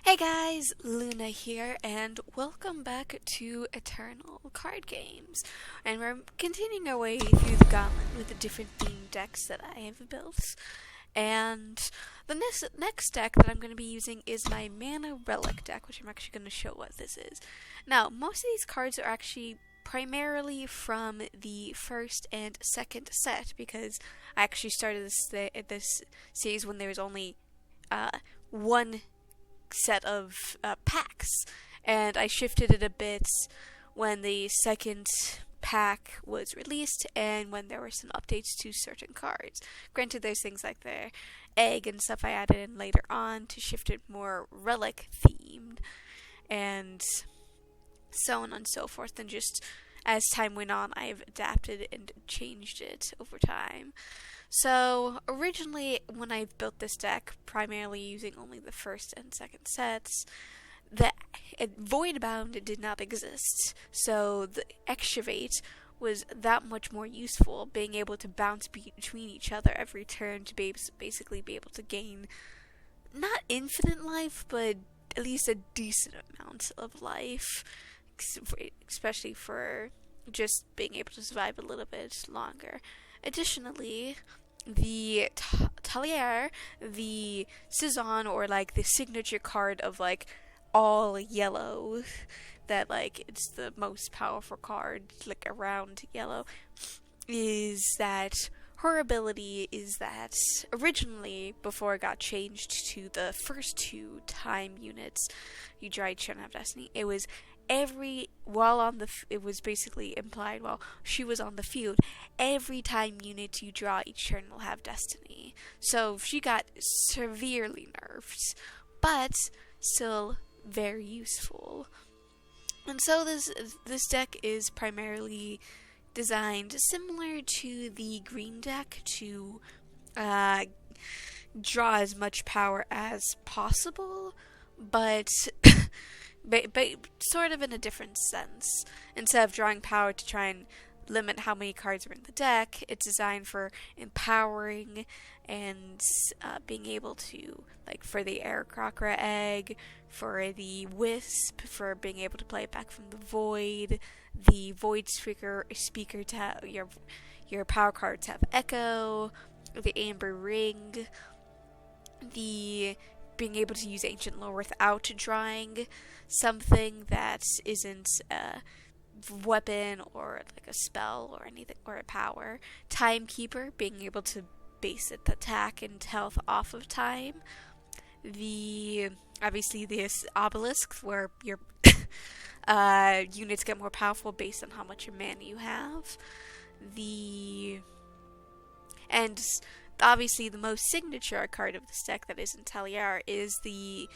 Hey guys, Luna here, and welcome back to Eternal Card Games. And we're continuing our way through the Gauntlet with the different themed decks that I have built. And the next deck that I'm going to be using is my Mana Relic deck, which I'm actually going to show what this is. Now, most of these cards are actually primarily from the first and second set, because I actually started this series when there was only one set of packs, and I shifted it a bit when the second pack was released and when there were some updates to certain cards. Granted, there's things like the egg and stuff I added in later on to shift it more relic themed, and so on and so forth, and just as time went on I've adapted and changed it over time. So, originally, when I built this deck, primarily using only the first and second sets, the Voidbound did not exist. So, the Excavate was that much more useful, being able to bounce between each other every turn to basically be able to gain, not infinite life, but at least a decent amount of life, especially for just being able to survive a little bit longer. Additionally, the Talier, the Cezanne, or like the signature card of like all yellow, that like it's the most powerful card like around yellow, is that her ability is that originally, before it got changed to the first two time units, you draw each turn of destiny, it was it was basically implied while she was on the field, every time unit you draw each turn will have destiny. So she got severely nerfed, but still very useful. And so this deck is primarily designed similar to the green deck to draw as much power as possible, but but sort of in a different sense. Instead of drawing power to try and limit how many cards are in the deck, it's designed for empowering and being able to, like for the Aircrocker egg, for the Wisp, for being able to play it back from the Void speaker to have your power cards have Echo, the Amber Ring, the being able to use Ancient Lore without drawing something that isn't a weapon or like a spell or anything, or a power. Timekeeper, being able to base its attack and health off of time. Obviously this Obelisk, where your units get more powerful based on how much mana you have. And obviously the most signature card of this deck that isn't Taliar is the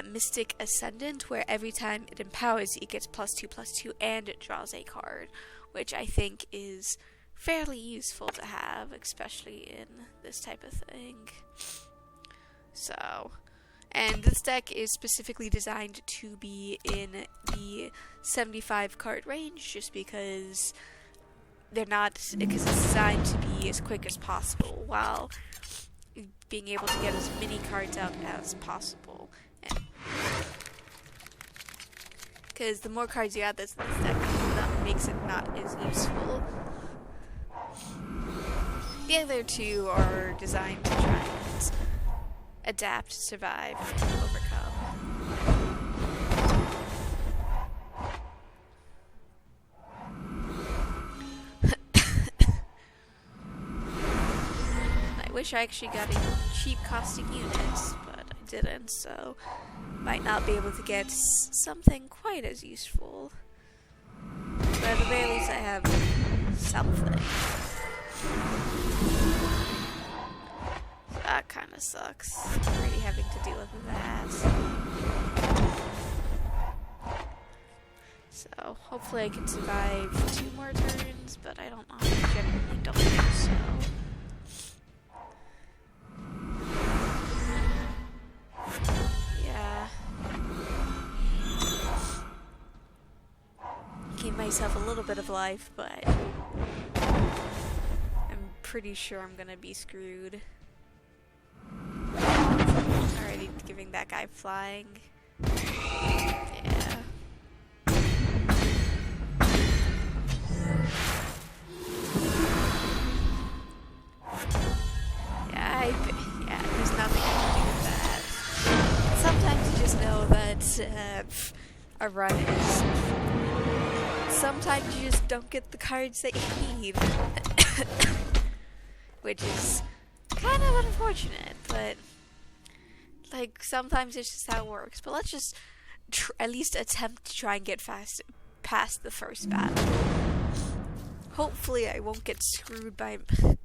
Mystic Ascendant, where every time it empowers, it gets +2/+2 and it draws a card, which I think is fairly useful to have, especially in this type of thing. So, and this deck is specifically designed to be in the 75 card range, just because it's designed to be as quick as possible while being able to get as many cards out as possible. Because the more cards you add this deck, that makes it not as useful. The other two are designed to try and adapt, survive, and overcome. I wish I actually got a cheap costing unit, but I didn't, so might not be able to get something quite as useful. But at the very least I have something. So that kinda sucks, already having to deal with that. So hopefully I can survive 2 more turns, but I don't know, I generally don't think so. Give myself a little bit of life, but I'm pretty sure I'm gonna be screwed. Already giving that guy flying. Yeah. Yeah, there's nothing I can do with that. Sometimes you just know that a run is. Sometimes you just don't get the cards that you need, which is kind of unfortunate, but like sometimes it's just how it works. But let's just at least attempt to try and get past the first battle. Hopefully I won't get screwed by...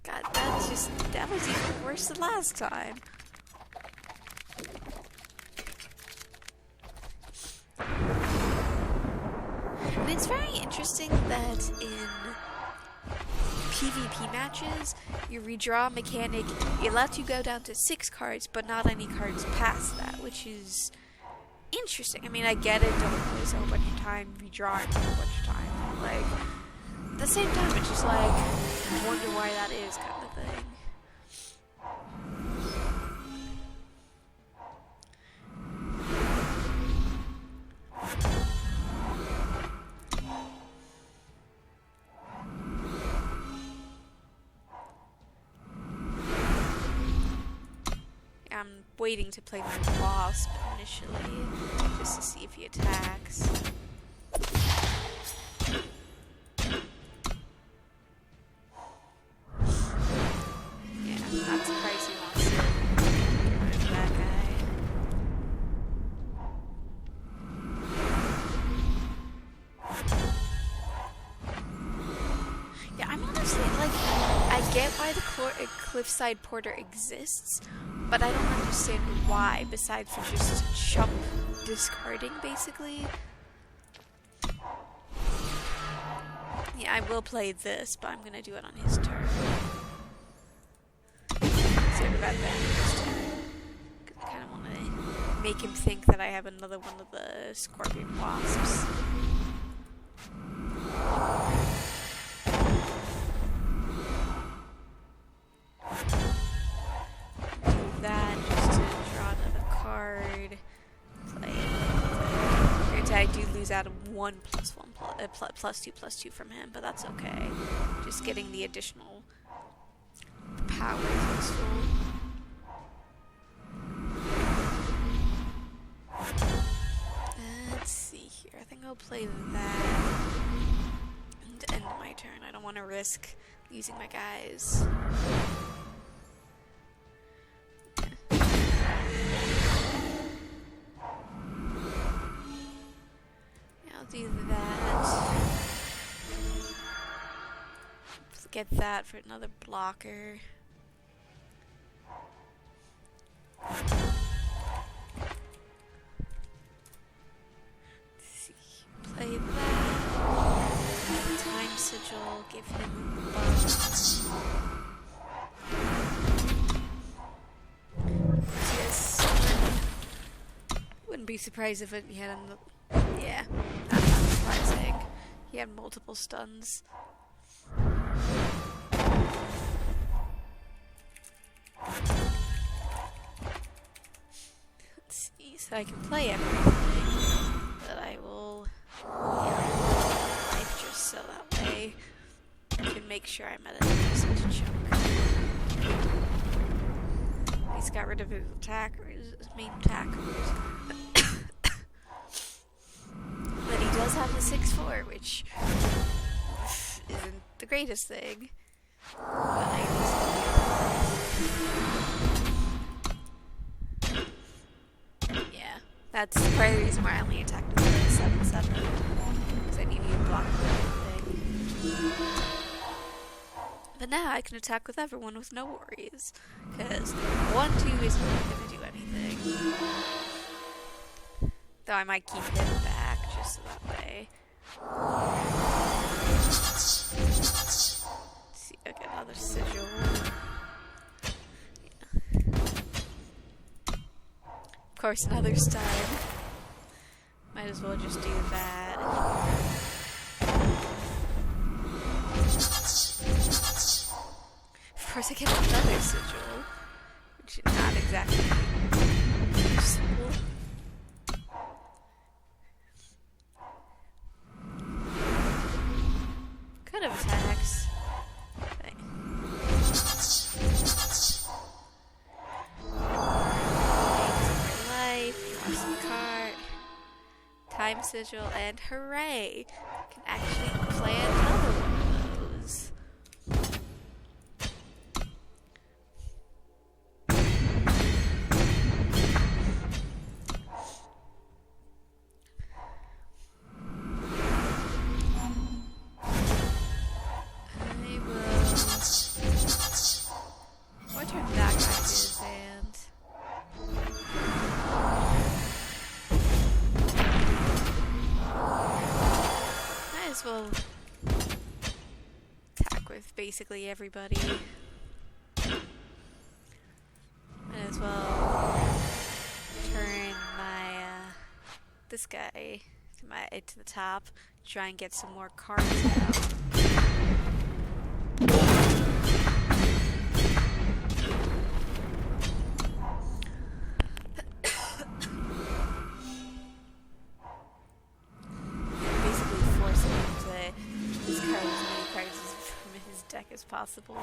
God, that was even worse than last time. And it's very interesting that in PvP matches, your redraw mechanic, it lets you go down to 6 cards, but not any cards past that, which is interesting. I mean, I get it, don't waste a whole bunch of time redrawing a whole bunch of time, but like, at the same time, it's just like, I wonder why that is, kind of thing. I'm waiting to play my Wasp initially, just to see if he attacks. Yeah, I'm not surprised he wants to get rid of that guy. Yeah, I'm honestly, like, I get why the Cliffside Porter exists, but I don't understand why, besides for just chump discarding, basically. Yeah, I will play this, but I'm gonna do it on his turn. Sort of advantage turn. Because I kind of want to make him think that I have another one of the Scorpion Wasps. I do lose out of 1+1 +2/+2 from him, but that's okay. Just getting the additional power is useful. Let's see here. I think I'll play that and end my turn. I don't want to risk losing my guys. Do that. Let's get that for another blocker. Let's see. Play that. Time Sigil. Give him a buff. Yes. Wouldn't be surprised if he had another. Yeah, that's not surprising. He had multiple stuns. Let's see, so I can play everything, but I will life just so that way I can make sure I'm at a decent chunk. He's got rid of his main attackers. But he does have the 6/4, which isn't the greatest thing. But yeah, that's part of the reason why I only attacked with the 7/7. Because I need to block everything. But now I can attack with everyone with no worries. Because 1/2 isn't going to do anything. Though I might keep him back just so that way. Let's see, I'll get another sigil. Yeah. Of course, another stun. Might as well just do that. Of course, I get another sigil, which is not exactly useful. Time Sigil, and hooray! Can actually play another one of those. Will attack with basically everybody. Might as well turn my this guy to the top, try and get some more cards out. As possible.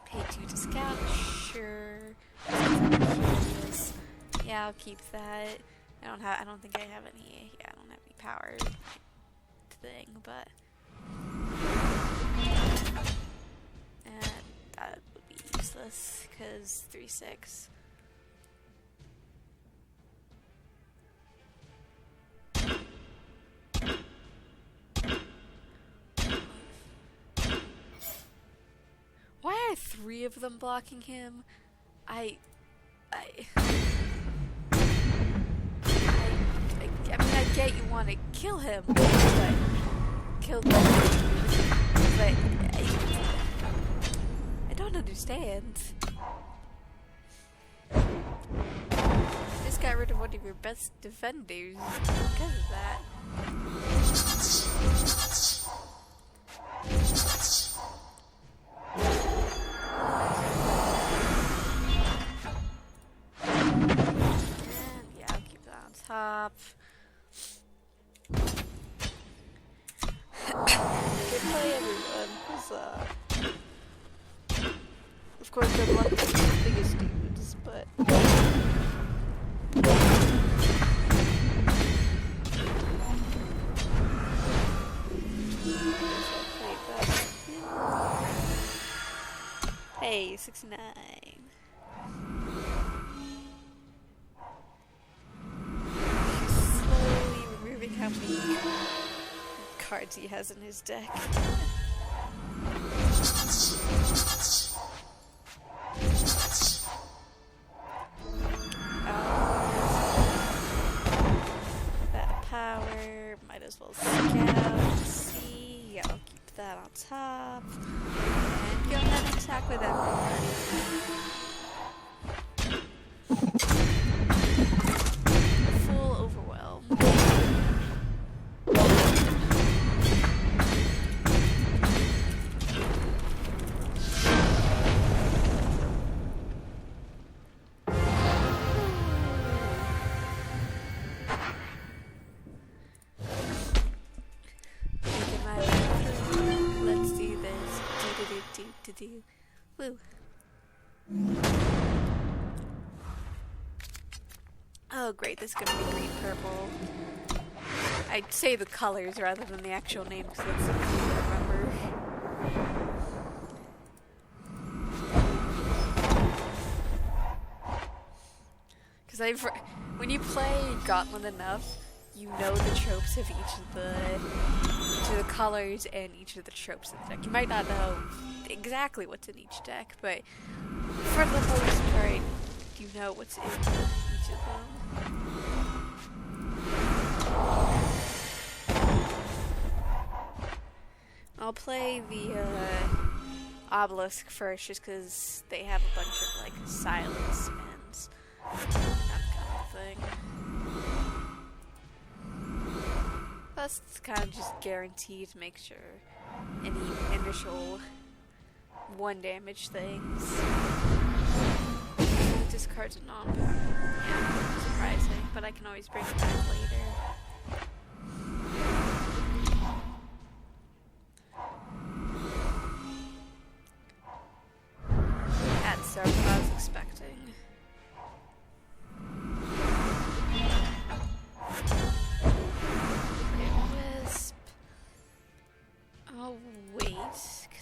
Pay 2 to scout, sure. Yeah, I'll keep that. I don't think I have any. Yeah, I don't have any power thing, but. That would be useless, because 3/6. Why are 3 of them blocking him? I mean, I get you want to kill him, but kill them. But I don't understand. Just got rid of one of your best defenders because of that. And yeah, I'll keep that on top. Good play, everyone. Of course, they're one of the biggest dudes, but. Hey, 69. He's slowly removing how many cards he has in his deck. That power, might as well scout, see, yeah, I'll keep that on top, and go ahead and attack with everybody. Full overwhelm. Woo. Oh great, this is gonna be green purple. I'd say the colors rather than the actual name because that's so easy to remember. Because when you play Gauntlet enough, you know the tropes of each of the colors and each of the tropes in the deck. You might not know exactly what's in each deck, but for the most part, you know what's in each of them. I'll play the obelisk first, just because they have a bunch of like silence and that kind of thing. Plus, it's kind of just guaranteed to make sure any initial 1 damage things. Discards a non-power. Yeah, surprising, but I can always bring it back later.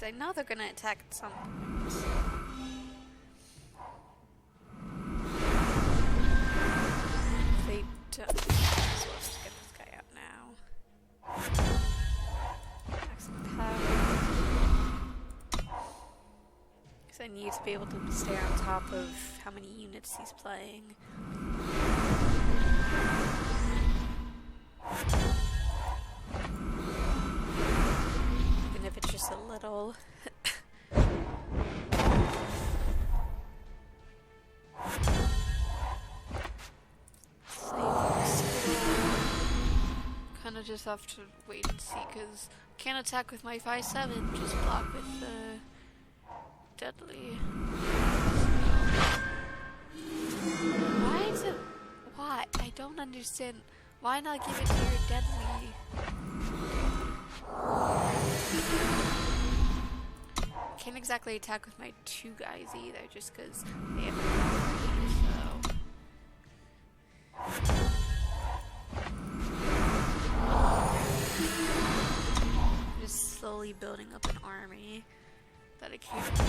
I know they're gonna attack at some point. They don't. So let's just get this guy out now. Maximum power. Because I need to be able to stay on top of how many units he's playing. Even if it's just a little. Kinda just have to wait and see, because can't attack with my 5/7, just block with the deadly. Why is it? Why? I don't understand. Why not give it to your deadly? Can't exactly attack with my 2 guys either, just because they have a so. Just slowly building up an army that I can't do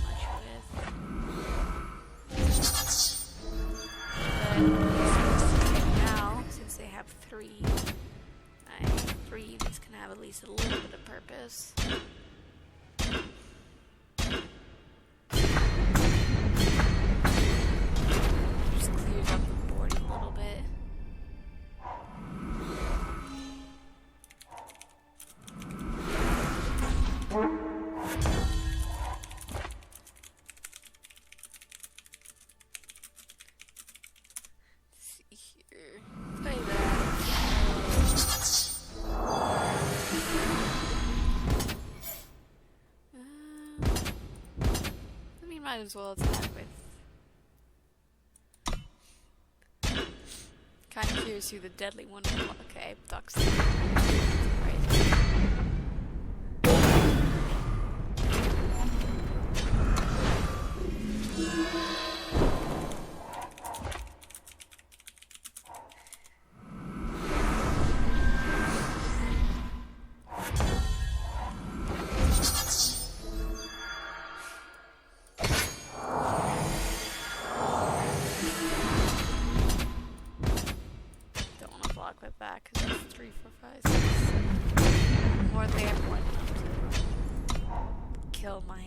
much with. But now, since they have 3, my 3 units can have at least a little bit of purpose. Just clears up the board a little bit. Might as well attack with. Kind of curious who the deadly one is. Okay, ducks. Right. Back because it's 3, 4, 5, 6. More they have more than enough to kill my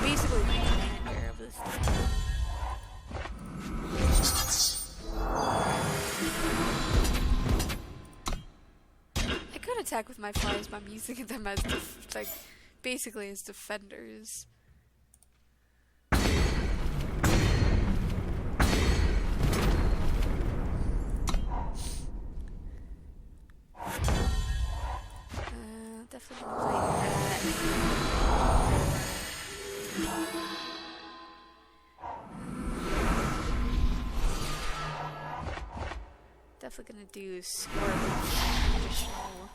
basically my commander of this thing. I could attack with my flies, but I'm using them as like basically as defenders. Definitely gonna play that. Definitely gonna do score additional.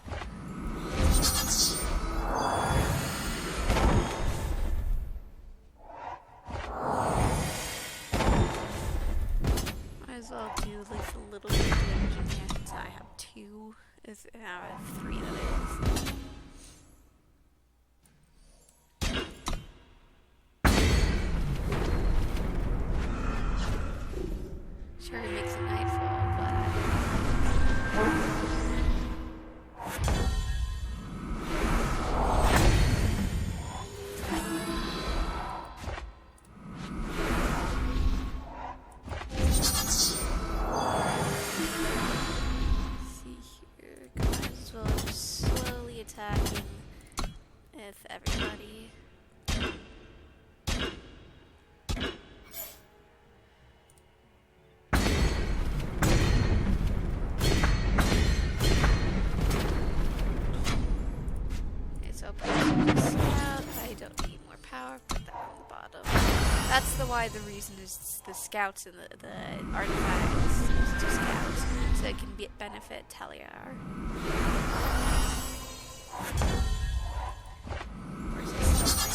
Might as well do at least a little bit of damage in here since I have 2. I have 3 that is. Sure, it makes it nightfall, but see here, might as well just slowly attacking with everybody. Don't need more power, put that on the bottom. That's the reason is the scouts and the artifacts is to scouts, so it can benefit Taliar. Of course it's still mana,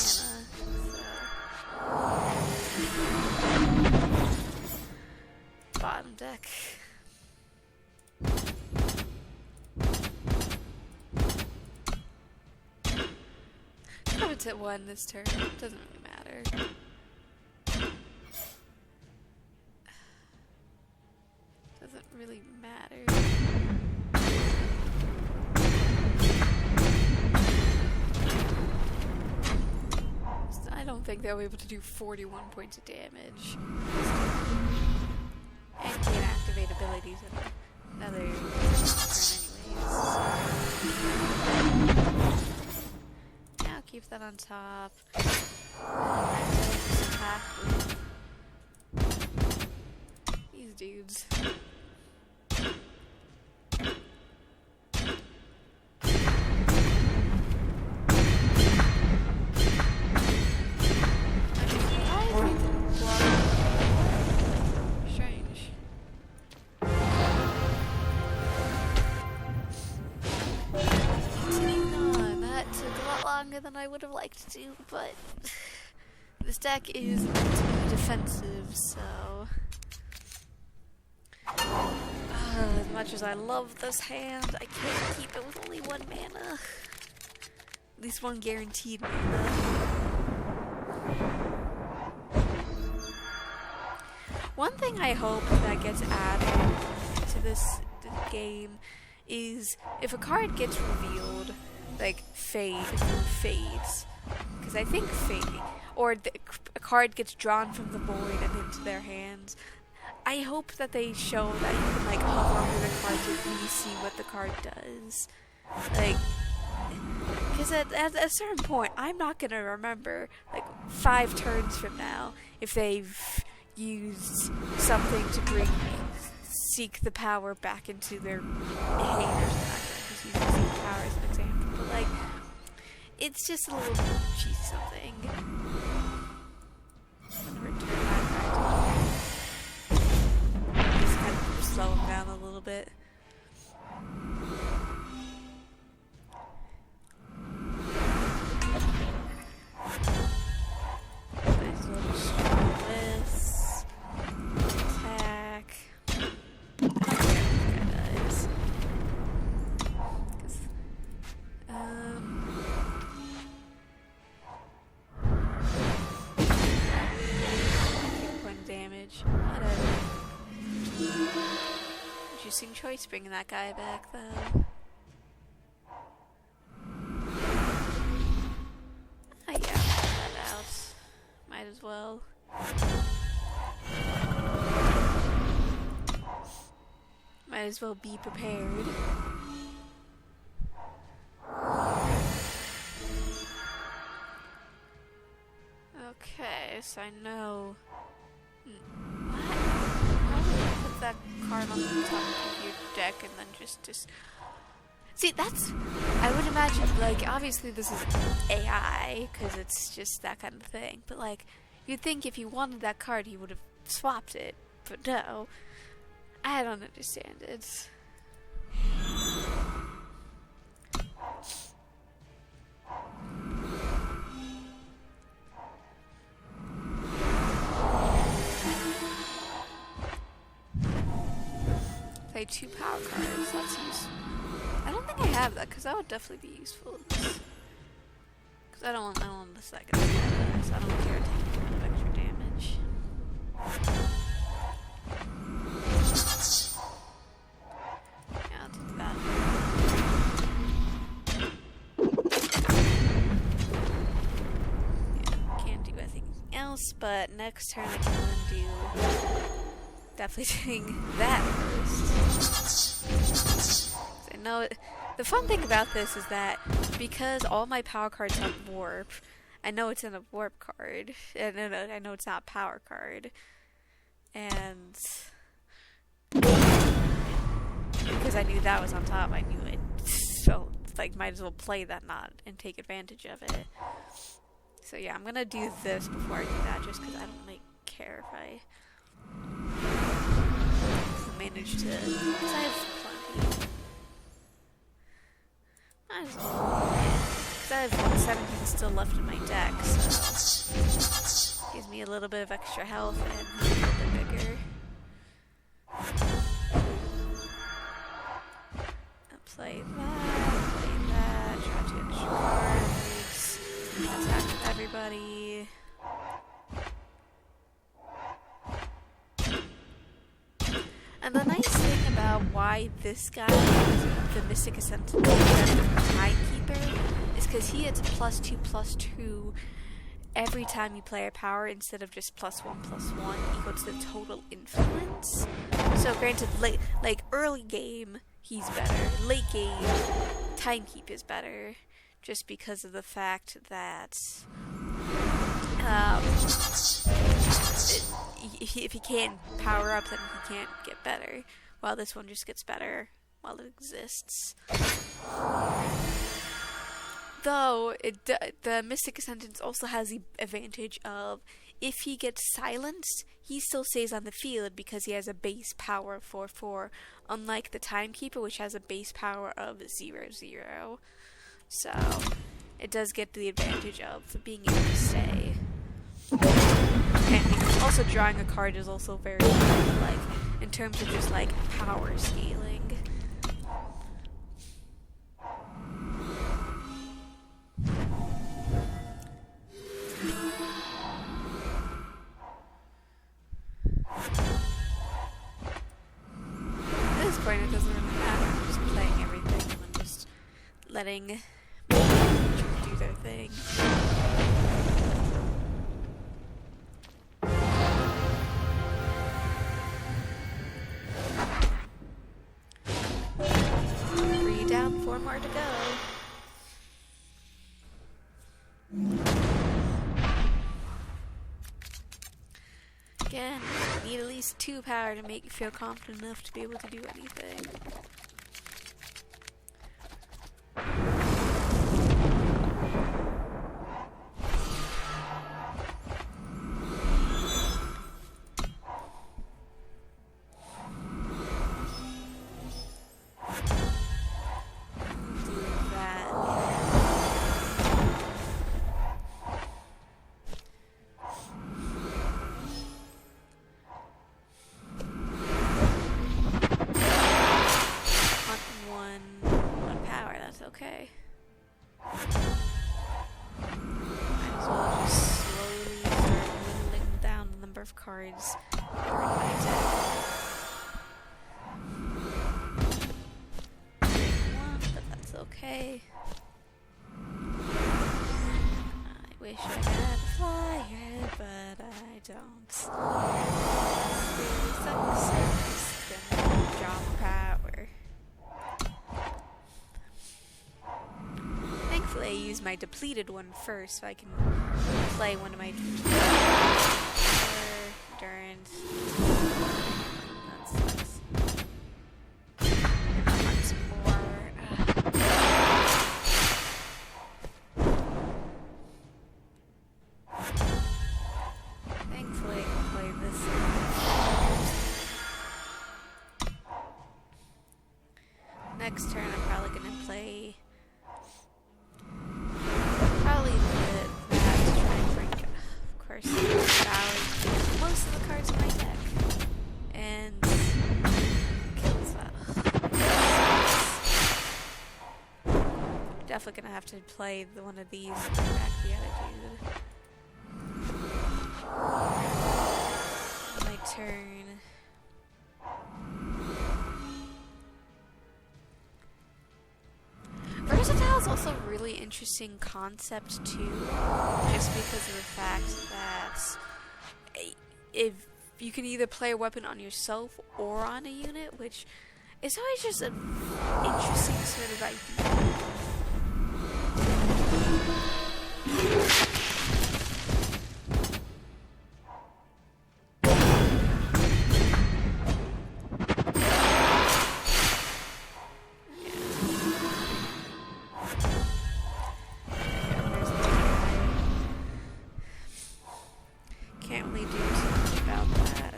so bottom deck. It's at 1 this turn. Doesn't really matter. Doesn't really matter. I don't think they'll be able to do 41 points of damage. And can't activate abilities in another turn anyways. Yeah, I'll keep that on top. Attack these dudes. Than I would have liked to, but this deck is too defensive, so as much as I love this hand, I can't keep it with only 1 mana. At least 1 guaranteed mana. One thing I hope that gets added to this game is if a card gets revealed, like fades, because I think fade, or a card gets drawn from the void and into their hands. I hope that they show that you can like hover over the card to really see what the card does, like, because at a certain point I'm not gonna remember like 5 turns from now if they've used something to seek the power back into their hand or something. Just using seek power as an example. Like, it's just a little cheesy something. I'm gonna return that back to just kind of slow him down a little bit. Nice little strong this. Attack. I don't care what this guy does. Damage. Whatever. Interesting choice bringing that guy back, though. Yeah, put that out. Might as well. Might as well be prepared. Okay, so I know. Why would you put that card on the top of your deck and then just see, that's, I would imagine, like, obviously this is AI, because it's just that kind of thing, but like, you'd think if he wanted that card he would have swapped it, but no, I don't understand it. Play 2 power cards, that's useful. I don't think I have that, because that would definitely be useful. Because I don't want the second one, so I don't care to take a lot of extra damage. Yeah, I'll do that. Yeah, can't do anything else, but next turn I can do definitely doing that first. I know the fun thing about this is that because all my power cards have warp, I know it's in a warp card, and I know it's not a power card, and because I knew that was on top, I knew it. So like, might as well play that and take advantage of it. So yeah, I'm gonna do this before I do that, just because I don't really care if I manage to, because I have plenty. Might as well. Because I have 117 still left in my deck, so gives me a little bit of extra health and a little bit bigger. I'll play that, try to get cards, attack buddy. And the nice thing about why this guy is the Mystic Ascent Timekeeper is because he gets +2/+2 every time you play a power instead of just +1/+1 equal to the total influence. So granted, like early game, he's better. Late game, Timekeep is better, just because of the fact that if he can't power up, then he can't get better. While this one just gets better while it exists. Though, the Mystic Ascendant also has the advantage of, if he gets silenced, he still stays on the field because he has a base power of 4/4, unlike the Timekeeper, which has a base power of 0/0. So, it does get the advantage of being able to stay. And also drawing a card is also very good, like, in terms of just, like, power scaling. At this point, it doesn't really matter. I'm just playing everything and I'm just letting creatures do their thing. Down, 4 more to go. Again, you need at least 2 power to make you feel confident enough to be able to do anything. Okay. Might as well just slowly start whittling down the number of cards that are in my deck. But that's okay. I wish I had a flyer, but I don't. It really sucks. I'm just gonna draw more power. Thankfully, I use my depleted one first, so I can play one of my Durant. That sucks. And some more. Thankfully, I can play this. Next turn, I'm probably gonna play. Most of the cards in my deck, and kills that. Definitely gonna have to play one of these and bring back the other dude. My turn. Versatile is also a really interesting concept too, just because of the fact that if you can either play a weapon on yourself or on a unit, which is always just an interesting sort of idea. Can't really do too much about that.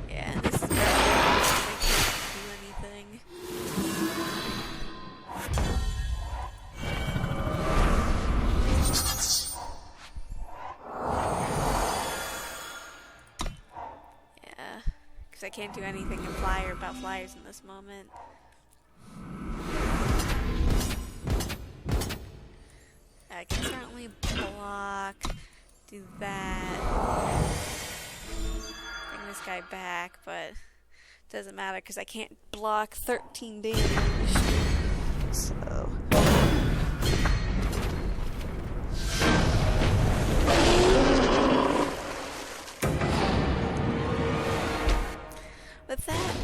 Yeah, and this is where I can't do anything. Yeah, because I can't do anything about flyers in this moment. I can certainly block, do that, bring this guy back, but it doesn't matter because I can't block 13 damage. So... with that,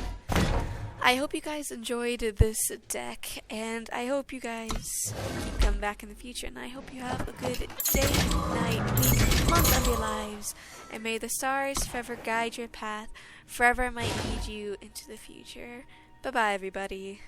I hope you guys enjoyed this deck, and I hope you guys keep coming back in the future, and I hope you have a good day, night, week, month of your lives, and may the stars forever guide your path, forever might lead you into the future. Bye-bye, everybody.